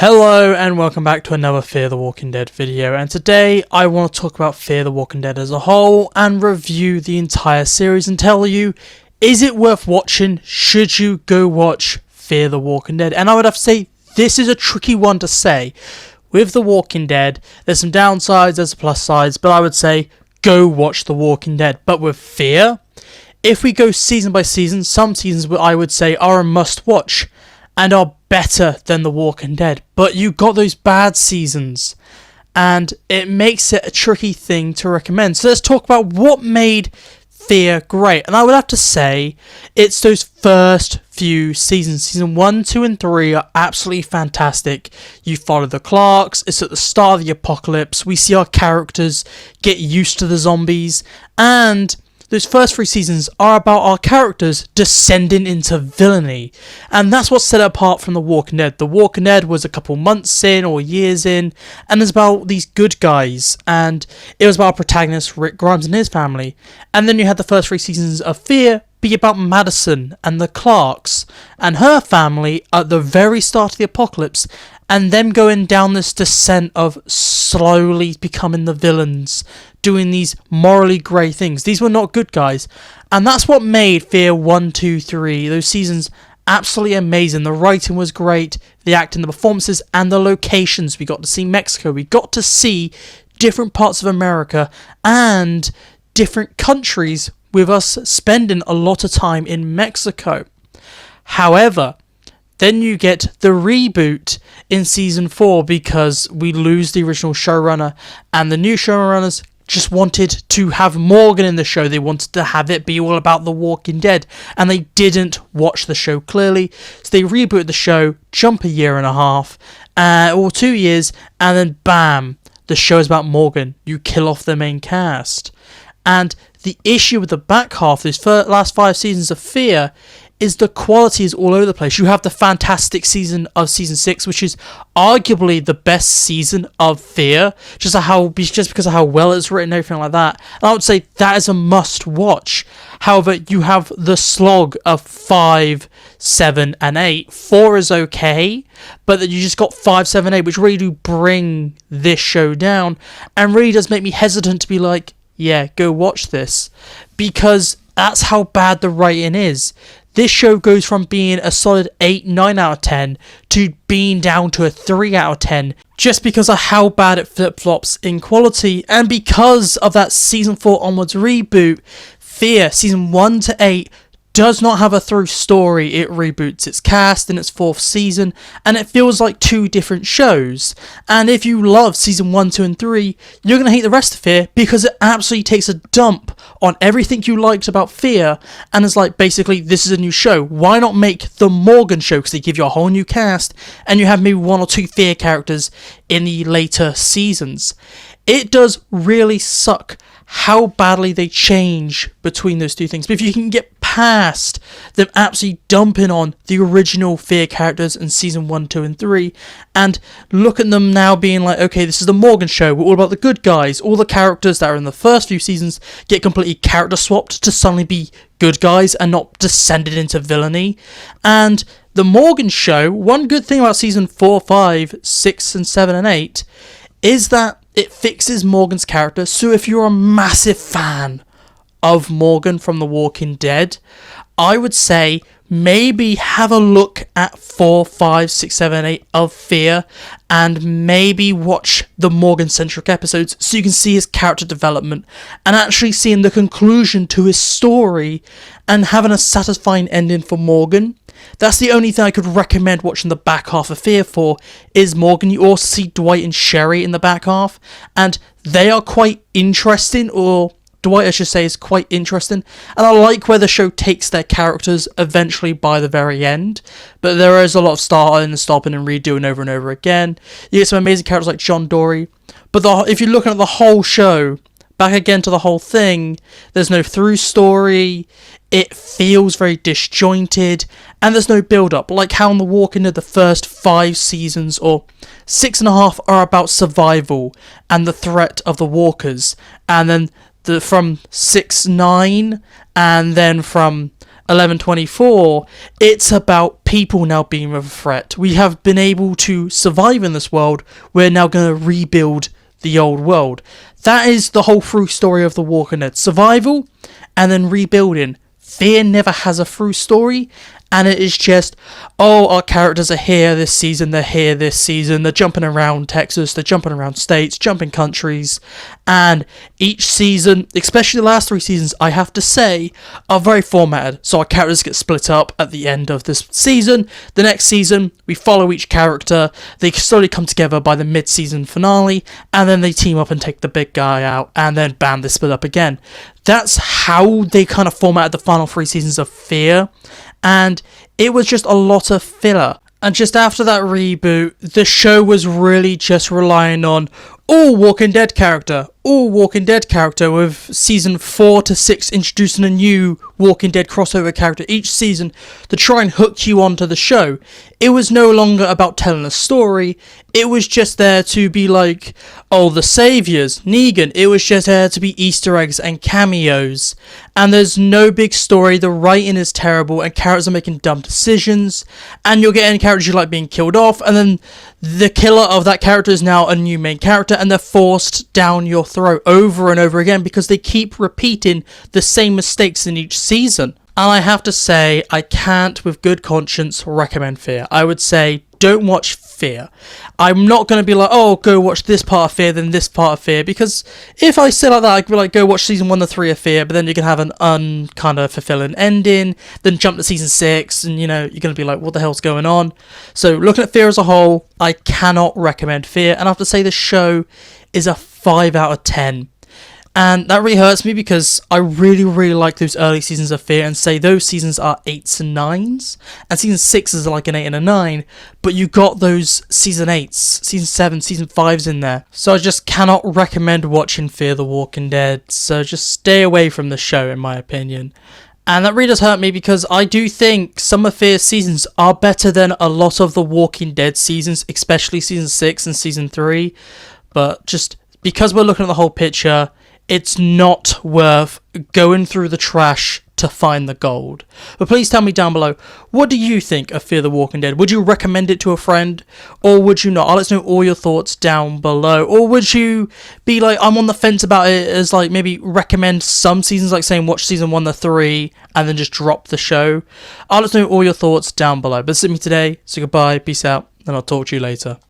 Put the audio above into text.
Hello and welcome back to another Fear the Walking Dead video, and today I want to talk about Fear the Walking Dead as a whole and review the entire series and tell you, is it worth watching? Should you go watch Fear the Walking Dead? And I would have to say, this is a tricky one to say. With The Walking Dead, there's some downsides, there's some plus sides, but I would say, go watch The Walking Dead. But with Fear, if we go season by season, some seasons I would say are a must watch and are better than The Walking Dead, but you got those bad seasons, and it makes it a tricky thing to recommend. So let's talk about what made Fear great, and I would have to say it's those first few seasons. Season 1, 2 and 3 are absolutely fantastic. You follow the Clarks, it's at the start of the apocalypse, we see our characters get used to the zombies, and those first 3 seasons are about our characters descending into villainy. And that's what set it apart from The Walking Dead. The Walking Dead was a couple months in or years in, and it's about these good guys. And it was about our protagonist, Rick Grimes, and his family. And then you had the first 3 seasons of Fear be about Madison and the Clarks and her family at the very start of the apocalypse, and them going down this descent of slowly becoming the villains, doing these morally grey things. These were not good guys, and that's what made Fear 1, 2, 3, those seasons, absolutely amazing. The writing was great, the acting, the performances, and the locations. We got to see Mexico, we got to see different parts of America and different countries, with us spending a lot of time in Mexico. However, then you get the reboot in season 4 because we lose the original showrunner, and the new showrunners just wanted to have Morgan in the show. They wanted to have it be all about The Walking Dead, and they didn't watch the show clearly, so they rebooted the show, jump a year and a half, or 2 years, and then bam, the show is about Morgan. You kill off the main cast. And the issue with the back half, these last 5 seasons of Fear, is the quality is all over the place. You have the fantastic season of season 6, which is arguably the best season of Fear, just because of how well it's written and everything like that. And I would say that is a must watch. However, you have the slog of 5, 7 and 8. 4 is okay, but then you just got 5, 7, 8, which really do bring this show down, and really does make me hesitant to be like, yeah, go watch this, because that's how bad the writing is. This show goes from being a solid 8, 9 out of 10 to being down to a 3 out of 10 just because of how bad it flip-flops in quality. And because of that season 4 onwards reboot, Fear season 1 to 8 does not have a through story. It reboots its cast in its 4th season, and it feels like 2 different shows. And if you love season 1, 2 and 3, you're going to hate the rest of Fear because it absolutely takes a dump on everything you liked about Fear, and it's like, basically, this is a new show. Why not make the Morgan show? Because they give you a whole new cast, and you have maybe 1 or 2 Fear characters in the later seasons. It does really suck how badly they change between those 2 things. But if you can get past them absolutely dumping on the original Fear characters in season 1, 2 and 3, and look at them now being like, okay, this is the Morgan show, we're all about the good guys. All the characters that are in the first few seasons get completely character swapped to suddenly be good guys and not descended into villainy. And the Morgan show, one good thing about season 4, 5, 6 and 7 and 8 is that it fixes Morgan's character. So if you're a massive fan of Morgan from The Walking Dead, I would say maybe have a look at 4, 5, 6, 7, 8 of Fear, and maybe watch the Morgan-centric episodes so you can see his character development and actually seeing the conclusion to his story and having a satisfying ending for Morgan. That's the only thing I could recommend watching the back half of Fear for, is Morgan. You also see Dwight and Sherry in the back half, and they are quite interesting, or Dwight, I should say, is quite interesting, and I like where the show takes their characters eventually by the very end, but there is a lot of starting and stopping and redoing over and over again. You get some amazing characters like John Dory, but if you're looking at the whole show, back again to the whole thing, there's no through story, it feels very disjointed, and there's no build-up, like how in The Walking Dead the first 5 seasons, or 6.5, are about survival and the threat of the walkers, and then from 6, 9, and then from 1124, it's about people now being a threat. We have been able to survive in this world. We're now going to rebuild the old world. That is the whole through story of The Walking Dead. Survival and then rebuilding. Fear never has a through story, and it is just, oh, our characters are here this season, they're here this season, they're jumping around Texas, they're jumping around states, jumping countries, and each season, especially the last 3 seasons, I have to say, are very formatted. So our characters get split up at the end of this season. The next season, we follow each character, they slowly come together by the mid-season finale, and then they team up and take the big guy out, and then bam, they split up again. That's how they kind of formatted the final 3 seasons of Fear, and it was just a lot of filler. And just after that reboot, the show was really just relying on all Walking Dead character, with season 4 to 6 introducing a new Walking Dead crossover character each season to try and hook you onto the show. It was no longer about telling a story, it was just there to be like, oh, the saviors, Negan. It was just there to be Easter eggs and cameos. And there's no big story, the writing is terrible, and characters are making dumb decisions, and you're getting characters you like being killed off, and then the killer of that character is now a new main character, and they're forced down your throat over and over again because they keep repeating the same mistakes in each season. And I have to say, I can't with good conscience recommend Fear. I would say, don't watch Fear. I'm not going to be like, oh, go watch this part of Fear, then this part of Fear, because if I say like that, I'd be like, go watch season 1 to 3 of Fear, but then you can have an kind of fulfilling ending, then jump to season 6, and you're going to be like, what the hell's going on? So looking at Fear as a whole, I cannot recommend Fear, and I have to say the show is a 5 out of 10. And that really hurts me because I really, really like those early seasons of Fear, and say those seasons are 8s and 9s, and season 6 is like an 8 and a 9, but you got those season 8s, season 7, season 5s in there. So I just cannot recommend watching Fear the Walking Dead, so just stay away from the show in my opinion. And that really does hurt me because I do think some of Fear's seasons are better than a lot of the Walking Dead seasons, especially season 6 and season 3, but just because we're looking at the whole picture, it's not worth going through the trash to find the gold. But please tell me down below, what do you think of Fear the Walking Dead? Would you recommend it to a friend, or would you not? I'll let us know all your thoughts down below. Or would you be like, I'm on the fence about it, as like maybe recommend some seasons, like saying watch season 1 to 3, and then just drop the show? I'll let us know all your thoughts down below. But this is me today, so goodbye, peace out, and I'll talk to you later.